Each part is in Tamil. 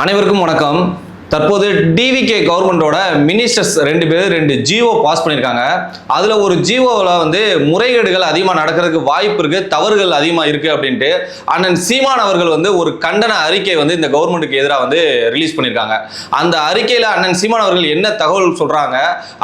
அனைவருக்கும் வணக்கம். தற்போது டிவிகே கவர்மெண்டோட மினிஸ்டர்ஸ் 2 பேர் 2 ஜிஓ பாஸ் பண்ணியிருக்காங்க. அதில் ஒரு ஜிஓவில் வந்து முறைகேடுகள் அதிகமாக நடக்கிறதுக்கு வாய்ப்பு இருக்குது, தவறுகள் அதிகமாக இருக்குது அப்படின்ட்டு அண்ணன் சீமான் அவர்கள் வந்து ஒரு கண்டன அறிக்கை வந்து இந்த கவர்மெண்ட்டுக்கு எதிராக வந்து ரிலீஸ் பண்ணியிருக்காங்க. அந்த அறிக்கையில் அண்ணன் சீமான் அவர்கள் என்ன தகவல் சொல்கிறாங்க,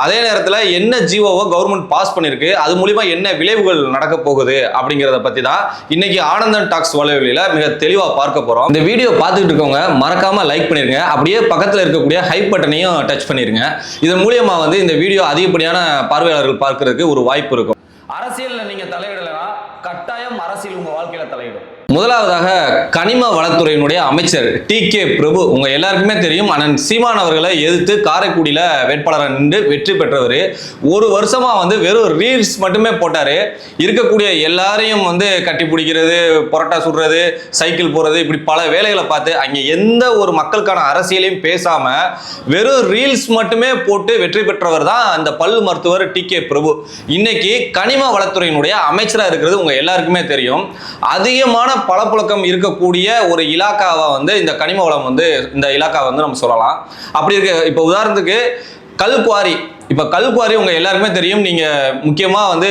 அதே நேரத்தில் என்ன ஜிஓவை கவர்மெண்ட் பாஸ் பண்ணியிருக்கு, அது மூலிமா என்ன விளைவுகள் நடக்க போகுது அப்படிங்கிறத பற்றி தான் இன்னைக்கு ஆனந்தன் டாக்ஸ் வலைவலியில் மிக தெளிவாக பார்க்க போகிறோம். இந்த வீடியோ பார்த்துக்கிட்டு இருக்கவங்க மறக்காமல் லைக் பண்ணிருங்க, அப்படியே பக்கத்தில் இருக்கக்கூடிய ஹைப் பட்டனையும் டச் பண்ணிருங்க. இதன் மூலியமா வந்து இந்த வீடியோ அதிகப்படியான பார்வையாளர்கள் பார்க்கிறதுக்கு ஒரு வாய்ப்பு இருக்கும். அரசியல்ல நீங்க தலையிடலனா கட்டாயம் அரசியல் உங்க வாழ்க்கையில தலையிடும். முதலாவதாக கனிம வளத்துறையினுடைய அமைச்சர் டி.கே. பிரபு, உங்க எல்லாருக்குமே தெரியும், அண்ணன் சீமான் அவர்களை எதிர்த்து காரைக்குடியில வேட்பாளராக நின்று வெற்றி பெற்றவர். ஒரு வருஷமா வந்து வெறும் ரீல்ஸ் மட்டுமே போட்டாரு. இருக்கக்கூடிய எல்லாரையும் வந்து கட்டி பிடிக்கிறது, பொரோட்டா சுடுறது, சைக்கிள் போறது, இப்படி பல வேலைகளை பார்த்து அங்கே எந்த ஒரு மக்களுக்கான அரசியலையும் பேசாம வெறும் ரீல்ஸ் மட்டுமே போட்டு வெற்றி பெற்றவர் தான் அந்த பல் மருத்துவர் டி.கே. பிரபு. இன்னைக்கு கனிம வளத்துறையினுடைய அமைச்சராக இருக்கிறது உங்க எல்லாருக்குமே தெரியும். அதிகமான பலப்புழக்கம் இருக்கக்கூடிய ஒரு இலாக்காவை வந்து இந்த கனிம வளம் வந்து இந்த இலாக்காவை வந்து நம்ம சொல்லலாம். அப்படி இருக்கு. இப்போ உதாரணத்துக்கு கல்குவாரி. இப்போ கல்குவாரி உங்க எல்லாருக்குமே தெரியும். நீங்க முக்கியமா வந்து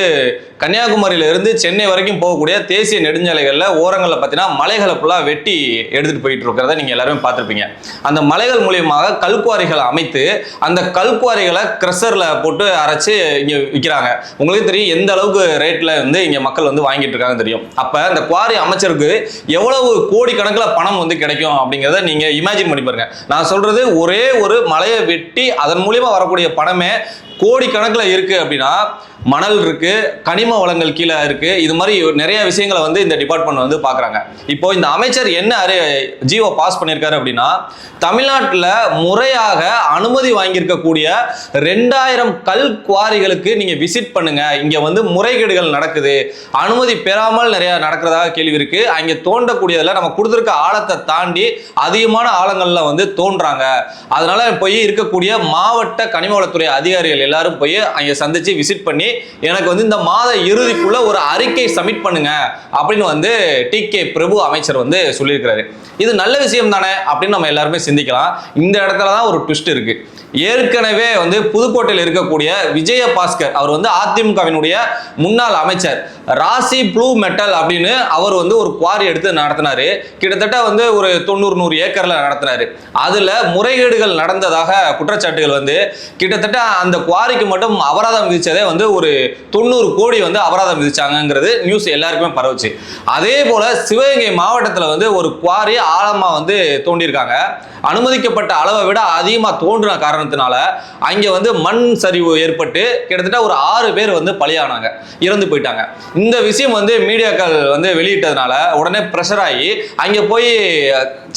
கன்னியாகுமரியில இருந்து சென்னை வரைக்கும் போகக்கூடிய தேசிய நெடுஞ்சாலைகள்ல ஓரங்களில் பார்த்தீங்கன்னா மலைகளை ஃபுல்லாக வெட்டி எடுத்துட்டு போயிட்டு இருக்கிறத நீங்க எல்லாருமே பார்த்துருப்பீங்க. அந்த மலைகள் மூலியமாக கல்குவாரிகளை அமைத்து அந்த கல்குவாரிகளை கிரஷர்ல போட்டு அரைச்சு இங்க விற்கிறாங்க. உங்களுக்கு தெரியும் எந்த அளவுக்கு ரேட்ல வந்து இங்க மக்கள் வந்து வாங்கிட்டு இருக்காங்க தெரியும். அப்ப அந்த குவாரி அமைச்சருக்கு எவ்வளவு கோடி கணக்கில் பணம் வந்து கிடைக்கும் அப்படிங்கிறத நீங்க இமேஜின் பண்ணி பாருங்க. நான் சொல்றது ஒரே ஒரு மலையை வெட்டி அதன் மூலியமா வரக்கூடிய பணமே கோடி கணக்கில் இருக்கு. அப்படின்னா மணல் இருக்கு, கனிம வளங்கள் கீழே இருக்கு, இது மாதிரி நிறைய விஷயங்களை வந்து இந்த டிபார்ட்மெண்ட் வந்து பாக்குறாங்க. இப்போ இந்த அமைச்சர் என்ன ஜிஓ பாஸ் பண்ணியிருக்காரு அப்படின்னா, தமிழ்நாட்டில் முறையாக அனுமதி வாங்கியிருக்கக்கூடிய 2000 கல் குவாரிகளுக்கு நீங்க விசிட் பண்ணுங்க. இங்க வந்து முறைகேடுகள் நடக்குது, அனுமதி பெறாமல் நிறைய நடக்கிறதாக கேள்வி இருக்கு. அங்கே தோண்டக்கூடியதில் நம்ம கொடுத்துருக்க ஆழத்தை தாண்டி அதிகமான ஆழங்கள்ல வந்து தோன்றாங்க. அதனால போய் இருக்கக்கூடிய மாவட்ட கனிம வளத்துறை அதிகாரிகள் எல்லாரும் போய் அங்கே சந்திச்சு விசிட் பண்ணி எனக்கு வந்து இந்த மாத இறுதிக்குள்ள ஒரு அறிக்கை சப்மிட் பண்ணுங்க அப்படின்னு வந்து டி.கே. பிரபு அமைச்சர் வந்து சொல்லியிருக்கிறாரு. இது நல்ல விஷயம் தானே அப்படின்னு நம்ம எல்லாருமே சிந்திக்கலாம். இந்த இடத்துல தான் ஒரு ட்விஸ்ட் இருக்கு. ஏற்கனவே வந்து புதுக்கோட்டையில் இருக்கக்கூடிய விஜயபாஸ்கர் அவர் வந்து அதிமுகவினுடைய முன்னாள் அமைச்சர் ராசி ப்ளூ மெட்டல் அப்படின்னு அவர் வந்து ஒரு குவாரி எடுத்து நடத்தினாரு. கிட்டத்தட்ட வந்து ஒரு 90-100 ஏக்கர்ல நடத்தினாரு. அதுல முறைகேடுகள் நடந்ததாக குற்றச்சாட்டுகள் வந்து கிட்டத்தட்ட அந்த குவாரிக்கு மட்டும் அபராதம் விதிச்சதே வந்து ஒரு 90 கோடி வந்து அபராதம் விதிச்சாங்கிறது நியூஸ் எல்லாருக்குமே பரவுச்சு. அதே போல சிவகங்கை மாவட்டத்தில் வந்து ஒரு குவாரி ஆழமா வந்து தோண்டியிருக்காங்க. அனுமதிக்கப்பட்ட அளவை விட அதிகமாக தோன்றின காரணத்தினால அங்கே வந்து மண் சரிவு ஏற்பட்டு கிட்டத்தட்ட ஒரு 6 பேர் வந்து பலியானாங்க, இறந்து போயிட்டாங்க. இந்த விஷயம் வந்து மீடியாக்கள் வந்து வெளியிட்டதுனால உடனே ப்ரெஷர் ஆகி அங்கே போய்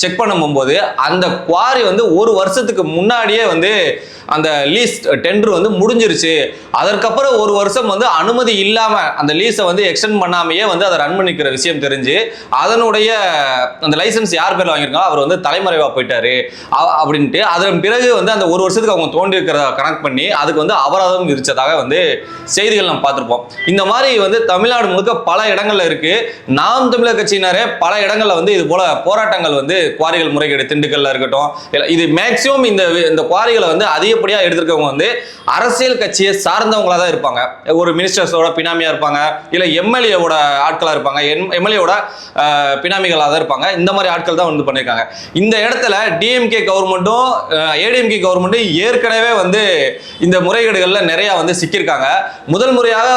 செக் பண்ண போகும்போது அந்த குவாரி வந்து ஒரு வருஷத்துக்கு முன்னாடியே வந்து அந்த லீஸ் டெண்டர் வந்து முடிஞ்சிருச்சு. அதற்கப்புறம் ஒரு வருஷம் வந்து அனுமதி இல்லாம அந்த லீஸை வந்து எக்ஸ்டெண்ட் பண்ணாமையே வந்து அதை ரன் பண்ணிக்கிற விஷயம் தெரிஞ்சு அதனுடைய அந்த லைசன்ஸ் யார் பேர்ல வாங்கியிருக்காங்க அவர் வந்து தலைமறைவா போயிட்டாரு அப்படின்ட்டு அதன் பிறகு வந்து அந்த ஒரு வருஷத்துக்கு அவங்க தோண்டி இருக்கிறத கனெக்ட் பண்ணி அதுக்கு வந்து அபராதம் விதிச்சதாக வந்து செய்திகள் நம்ம பார்த்துருப்போம். இந்த மாதிரி வந்து தமிழ்நாடு முழுக்க பல இடங்கள்ல இருக்கு. நாம் தமிழர் கட்சியினரே பல இடங்கள்ல வந்து இது போல போராட்டங்கள் வந்து குவாரிகள் முறைகேடு திண்டுக்கல்ல இருக்கட்டும், இது மேக்சிமம் இந்த குவாரிகளை வந்து அதிகப்படியா எடுத்திருக்கவங்க வந்து அரசியல் கட்சியை சார்ந்தவங்களா தான் இருப்பாங்க. ஒரு மினிஸ்டர்ஸோட பினாமியா இருப்பாங்க, இல்ல எம்எல்ஏவோட ஆட்களா இருப்பாங்க, எம்எல்ஏவோட பினாமிகளா தான் இருப்பாங்க. இந்த மாதிரி ஆட்கள் தான் வந்து பண்ணியிருக்காங்க. இந்த இடத்துல டிஎம்கே கவர்மெண்ட்டும் ஏடிஎம்கே கவர்மெண்ட்டும் ஏற்கனவே வந்து இந்த முறைகேடுகள்ல நிறைய வந்து சிக்கியிருக்காங்க. முதல் முறையாக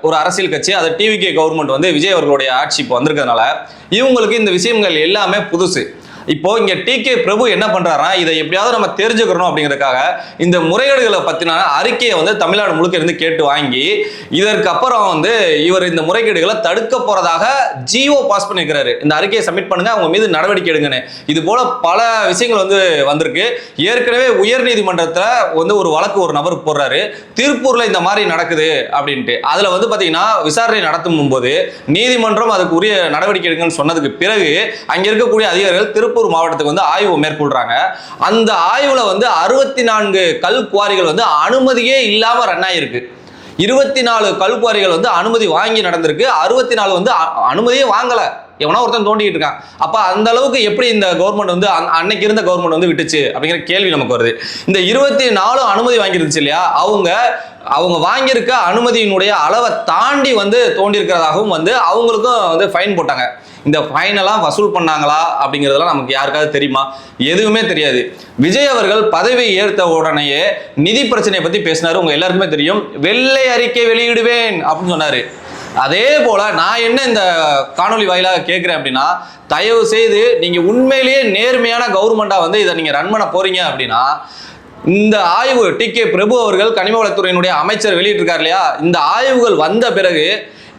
ஒரு அரசியல் கட்சி, அது டிவிகே கவர்மெண்ட் வந்து விஜய் அவர்களுடைய ஆட்சி இப்போ வந்திருக்கிறதுனால இவங்களுக்கு இந்த விஷயங்கள் எல்லாமே புதுசு. இப்போ இங்க டி.கே. பிரபு என்ன பண்றாரா, இதை எப்படியாவது நம்ம தெரிஞ்சுக்கணும் அப்படிங்கிறதுக்காக இந்த முறைகேடுகளை பத்தின அறிக்கையை வந்து தமிழ்நாடு முழுக்க இருந்து கேட்டு வாங்கி இதற்கு அப்புறம் வந்து இவர் இந்த முறைகேடுகளை தடுக்க போறதாக ஜிஓ பாஸ் பண்ணிருக்கிறாரு. இந்த அறிக்கையை சப்மிட் பண்ணுங்க, அவங்க மீது நடவடிக்கை எடுங்கன்னு. இது போல பல விஷயங்கள் வந்து வந்திருக்கு. ஏற்கனவே உயர் நீதிமன்றத்துல வந்து ஒரு வழக்கு ஒரு நபர் போடுறாரு, திருப்பூர்ல இந்த மாதிரி நடக்குது அப்படின்ட்டு. அதுல வந்து பாத்தீங்கன்னா விசாரணை நடத்தும் போது நீதிமன்றம் அதுக்கு உரிய நடவடிக்கை எடுங்கன்னு சொன்னதுக்கு பிறகு அங்க இருக்கக்கூடிய அதிகாரிகள் திருப்பூர் மாவட்டத்துக்கு வந்து ஆய்வு மேற்கொள்றாங்க. அந்த ஆய்வுல வந்து 64 கல் குவாரிகள் வந்து அனுமதியே இல்லாம ரன் ஆயிருக்கு. 24 கல் குவாரிகள் வந்து அனுமதி வாங்கி நடந்திருக்கு, 64 வந்து அனுமதியே வாங்கல. எவனா ஒருத்தன் தோண்டிட்டு இருக்கான். அப்ப அந்த அளவுக்கு எப்படி இந்த கவர்மெண்ட் வந்து அன்னைக்கு இருந்த கவர்மெண்ட் வந்து விட்டுச்சு அப்படிங்கிற கேள்வி நமக்கு வருது. இந்த 24 அனுமதி வாங்கிருந்துச்சு இல்லையா, அவங்க வாங்கியிருக்க அனுமதியினுடைய அளவை தாண்டி வந்து தோண்டி இருக்கிறதாகவும் வந்து அவங்களுக்கும் வந்து ஃபைன் போட்டாங்க. இந்த ஃபைனெல்லாம் வசூல் பண்ணாங்களா அப்படிங்கிறதெல்லாம் நமக்கு யாருக்காவது தெரியுமா? எதுவுமே தெரியாது. விஜய் அவர்கள் பதவி ஏற்ற உடனேயே நிதி பிரச்சனையை பத்தி பேசினாரு, உங்க எல்லாருக்குமே தெரியும். வெள்ளை அறிக்கை வெளியிடுவேன் அப்படின்னு சொன்னாரு. அதே போல நான் என்ன இந்த காணொலி வாயிலாக கேட்கிறேன் அப்படின்னா, தயவு செய்து நீங்க உண்மையிலேயே நேர்மையான கவர்மெண்டா வந்து இதை நீங்க ரன் பண்ண போறீங்க அப்படின்னா, இந்த ஆய்வு டி.கே. பிரபு அவர்கள் கனிம வளத்துறையினுடைய அமைச்சர் வெளியிட்டிருக்காரு இல்லையா, இந்த ஆய்வுகள் வந்த பிறகு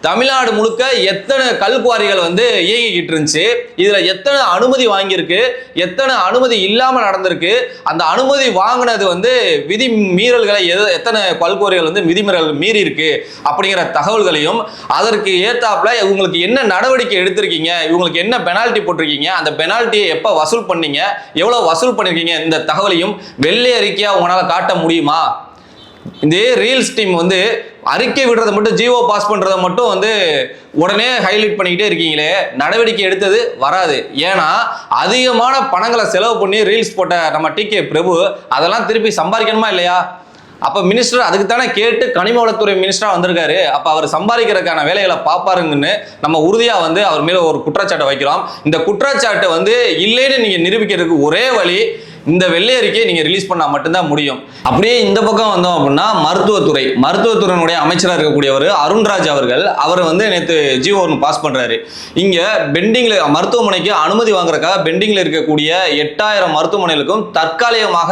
தமிழ்நாடு முழுக்க எத்தனை கல்குவாரிகள் வந்து இயங்கிக்கிட்டு இருந்துச்சு, இதுல எத்தனை அனுமதி வாங்கியிருக்கு, எத்தனை அனுமதி இல்லாம நடந்திருக்கு, அந்த அனுமதி வாங்கினது வந்து விதி மீறல்களை எத்தனை கல்குவாரிகள் வந்து விதிமீறல் மீறி இருக்கு அப்படிங்கிற தகவல்களையும், அதற்கு ஏத்தாப்புல இவங்களுக்கு என்ன நடவடிக்கை எடுத்திருக்கீங்க, இவங்களுக்கு என்ன பெனால்ட்டி போட்டிருக்கீங்க, அந்த பெனால்ட்டியை எப்ப வசூல் பண்ணீங்க, எவ்வளவு வசூல் பண்ணிருக்கீங்க, இந்த தகவலையும் வெள்ளை அறிக்கையா உங்களால காட்ட முடியுமா? இந்த ரீல்ஸ் டீம் வந்து அறிக்கை விடுறதை மட்டும், ஜிஓ பாஸ் பண்றதை மட்டும் வந்து உடனே ஹைலைட் பண்ணிக்கிட்டே இருக்கீங்களே, நடவடிக்கை எடுத்தது வராது. ஏன்னா அதிகமான பணங்களை செலவு பண்ணி ரீல்ஸ் போட்ட நம்ம டி.கே. பிரபு அதெல்லாம் திருப்பி சம்பாதிக்கணுமா இல்லையா? அப்ப மினிஸ்டர் அதுக்கு தானே கேட்டு கனிம வளத்துறை மினிஸ்டரா வந்திருக்காரு. அப்ப அவர் சம்பாதிக்கிறதுக்கான வேலைகளை பார்ப்பாருங்கன்னு நம்ம உறுதியா வந்து அவர் மேல ஒரு குற்றச்சாட்டை வைக்கிறோம். இந்த குற்றச்சாட்டை வந்து இல்லைன்னு நீங்க நிரூபிக்கிறதுக்கு ஒரே வழி, இந்த வெள்ளை அறிக்கையை நீங்க ரிலீஸ் பண்ணா மட்டும்தான் முடியும். அப்படியே இந்த பக்கம் வந்தோம் அப்படின்னா மருத்துவத்துறையினுடைய அமைச்சராக இருக்கக்கூடியவர் அருண்ராஜ் அவர்கள், அவர் வந்து நேற்று ஜிஓ ஒன்று பாஸ் பண்றாரு. இங்க பெண்டிங்ல மருத்துவமனைக்கு அனுமதி வாங்குறதுக்காக பெண்டிங்ல இருக்கக்கூடிய 8000 மருத்துவமனைகளுக்கும் தற்காலிகமாக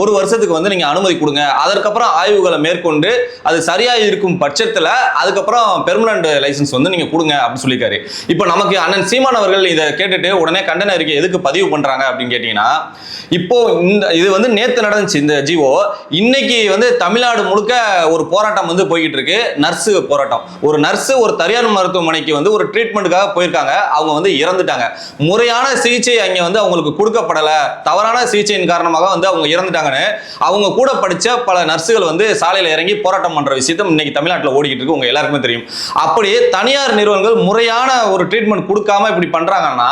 1 வருஷத்துக்கு வந்து நீங்க அனுமதி கொடுங்க, அதற்கப்புறம் ஆய்வுகளை மேற்கொண்டு அது சரியா இருக்கும் பட்சத்துல அதுக்கப்புறம் பெர்மனன்ட் லைசன்ஸ் வந்து நீங்க கொடுங்க அப்படின்னு சொல்லியிருக்காரு. இப்போ நமக்கு அண்ணன் சீமான் அவர்கள் இதை கேட்டுட்டு உடனே கண்டன அறிக்கை எதுக்கு பதிவு பண்றாங்க அப்படின்னு கேட்டீங்கன்னா, இப்போ இது வந்து நேத்து நடந்துச்சு இந்த ஜிஓ. இன்னைக்கு வந்து தமிழ்நாடு முழுக்க ஒரு போராட்டம் வந்து போய்கிட்டு இருக்கு, நர்ஸ் போராட்டம். ஒரு நர்ஸ் ஒரு தனியார் மருத்துவமனைக்கு வந்து ஒரு ட்ரீட்மெண்ட்டுக்காக போயிருக்காங்க, அவங்க வந்து இறந்துட்டாங்க. முறையான சிகிச்சை அங்கே வந்து அவங்களுக்கு கொடுக்கப்படலை, தவறான சிகிச்சையின் காரணமாக வந்து அவங்க இறந்துட்டாங்கன்னு அவங்க கூட படித்த பல நர்ஸுகள் வந்து சாலையில் இறங்கி போராட்டம் பண்ற விஷயத்தை இன்னைக்கு தமிழ்நாட்டில் ஓடிக்கிட்டு இருக்கு, உங்க எல்லாருக்குமே தெரியும். அப்படி தனியார் நிறுவனங்கள் முறையான ஒரு ட்ரீட்மெண்ட் கொடுக்காம இப்படி பண்றாங்கன்னா,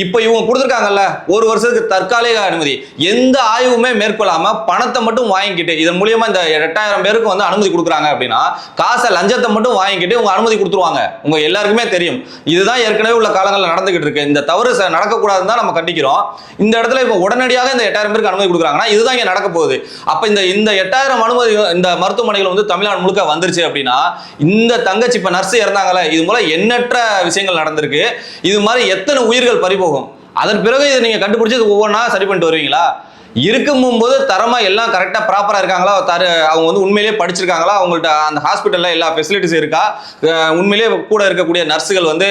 இப்போ இவங்க கொடுத்துருக்காங்கல்ல 1 வருஷத்துக்கு தற்காலிக அனுமதி, எந்த ஆய்வுமே மேற்கொள்ளாம பணத்தை மட்டும் வாங்கிக்கிட்டு, இதன் மூலியமா இந்த 8000 பேருக்கு வந்து அனுமதி கொடுக்குறாங்க அப்படின்னா, காசை லஞ்சத்தை மட்டும் வாங்கிக்கிட்டு உங்க அனுமதி கொடுத்துருவாங்க. உங்க எல்லாருக்குமே தெரியும், இதுதான் ஏற்கனவே உள்ள காலங்களில் நடந்துகிட்டு இருக்கு. இந்த தவறு நடக்கக்கூடாதுன்னு தான் நம்ம கண்டிக்கிறோம். இந்த இடத்துல இப்போ உடனடியாக இந்த 8000 பேருக்கு அனுமதி கொடுக்குறாங்கன்னா இதுதான் இங்க நடக்க போகுது. அப்ப இந்த 8000 அனுமதி இந்த மருத்துவமனைகள் வந்து தமிழ்நாடு முழுக்க வந்துருச்சு அப்படின்னா, இந்த தங்கச்சி இப்ப நர்ஸ் இறந்தாங்களே, இது மூலம் எண்ணற்ற விஷயங்கள் நடந்திருக்கு. இது மாதிரி எத்தனை உயிர்கள் பறிபோகும். அதன் பிறகு இதை நீங்க கண்டுபிடிச்சு ஒவ்வொன்றா சரி பண்ணிட்டு வருவீங்களா? இருக்கும்போது தரமா எல்லாம் கரெக்டா ப்ராப்பரா இருக்காங்களா, அவங்க வந்து உண்மையிலேயே படிச்சிருக்காங்களா, அவங்கள்ட்ட அந்த ஹாஸ்பிட்டல்ல எல்லா ஃபெசிலிட்டிஸ் இருக்கா, உண்மையிலேயே கூட இருக்கக்கூடிய நர்ஸுகள் வந்து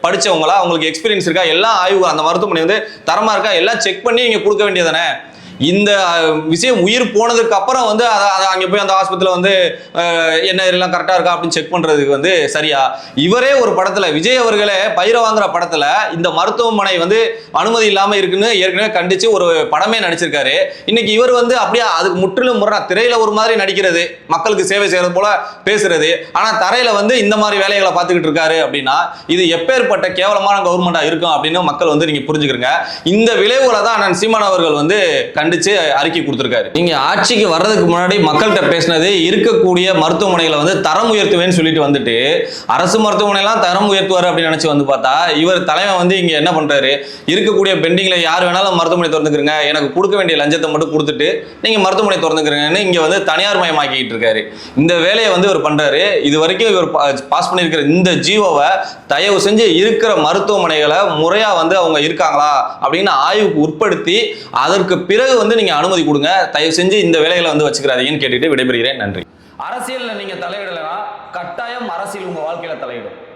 படிச்சவங்களா, அவங்களுக்கு எக்ஸ்பீரியன்ஸ் இருக்கா, எல்லா ஆய்வு அந்த மருத்துவமனை வந்து தரமா இருக்கா, எல்லாம் செக் பண்ணி நீங்க கொடுக்க வேண்டியதானே. இந்த விஷயம் உயிர் போனதுக்கு அப்புறம் வந்து அங்கே போய் அந்த ஆஸ்பத்திரியில் வந்து என்ன எல்லாம் கரெக்டாக இருக்கா அப்படின்னு செக் பண்ணுறதுக்கு வந்து சரியா? இவரே ஒரு படத்தில், விஜய் அவர்களே பயிரை வாங்குற படத்தில் இந்த மருத்துவமனை வந்து அனுமதி இல்லாமல் இருக்குன்னு ஏற்கனவே கண்டிச்சு ஒரு படமே நடிச்சிருக்காரு. இன்னைக்கு இவர் வந்து அப்படியே அதுக்கு முற்றிலும் முறை திரையில ஒரு மாதிரி நடிக்கிறது, மக்களுக்கு சேவை செய்யறது போல பேசுறது, ஆனால் தரையில வந்து இந்த மாதிரி வேலைகளை பார்த்துக்கிட்டு இருக்காரு அப்படின்னா இது எப்பேற்பட்ட கேவலமான கவர்மெண்டா இருக்கும் அப்படின்னு மக்கள் வந்து நீங்க புரிஞ்சுக்கிறீங்க. இந்த விளைவுகளை தான் அண்ணன் சீமான் அவர்கள் வந்து அறிக்கை கொடுத்திருக்காரு. நீங்க ஆட்சிக்கு வர்றதுக்கு முன்னாடி மக்கள்கிட்ட பேசினது இருக்கக்கூடிய மருத்துவமனைகளை வந்து தரம் உயர்த்துவேன்னு சொல்லிட்டு வந்துட்டு அரசு மருத்துவமனைலாம் தரம் உயர்த்துவார் அப்படின்னு நினைச்சு வந்து பார்த்தா, இவர் தலைமை வந்து இங்க என்ன பண்றாரு, இருக்கக்கூடிய பெண்டிங்ல யார் வேணாலும் மருத்துவமனை திறந்துக்கிறங்க, எனக்கு கொடுக்க வேண்டிய லஞ்சத்தை மட்டும் கொடுத்துட்டு நீங்க மருத்துவமனை திறந்துக்கிறங்கன்னு இங்க வந்து தனியார் மயமாக்கிட்டு இருக்காரு. இந்த வேலையை வந்து இவர் பண்றாரு. இது வரைக்கும் இவர் பாஸ் பண்ணியிருக்கிற இந்த ஜிஓவை தயவு செஞ்சு இருக்கிற மருத்துவமனைகளை முறையா வந்து அவங்க இருக்காங்களா அப்படின்னு ஆய்வுக்கு உட்படுத்தி அதற்கு பிறகு வந்து நீங்க அனுமதி கொடுங்க. தயவு செஞ்சு இந்த வேலைகளை வந்து வச்சுக்கிறாதீங்கன்னு கேட்டுட்டு விடைபெறுகிறேன். நன்றி. அரசியல்ல நீங்க தலையிடலைன்னா கட்டாயம் அரசியல் உங்க வாழ்க்கையில தலையிடும்.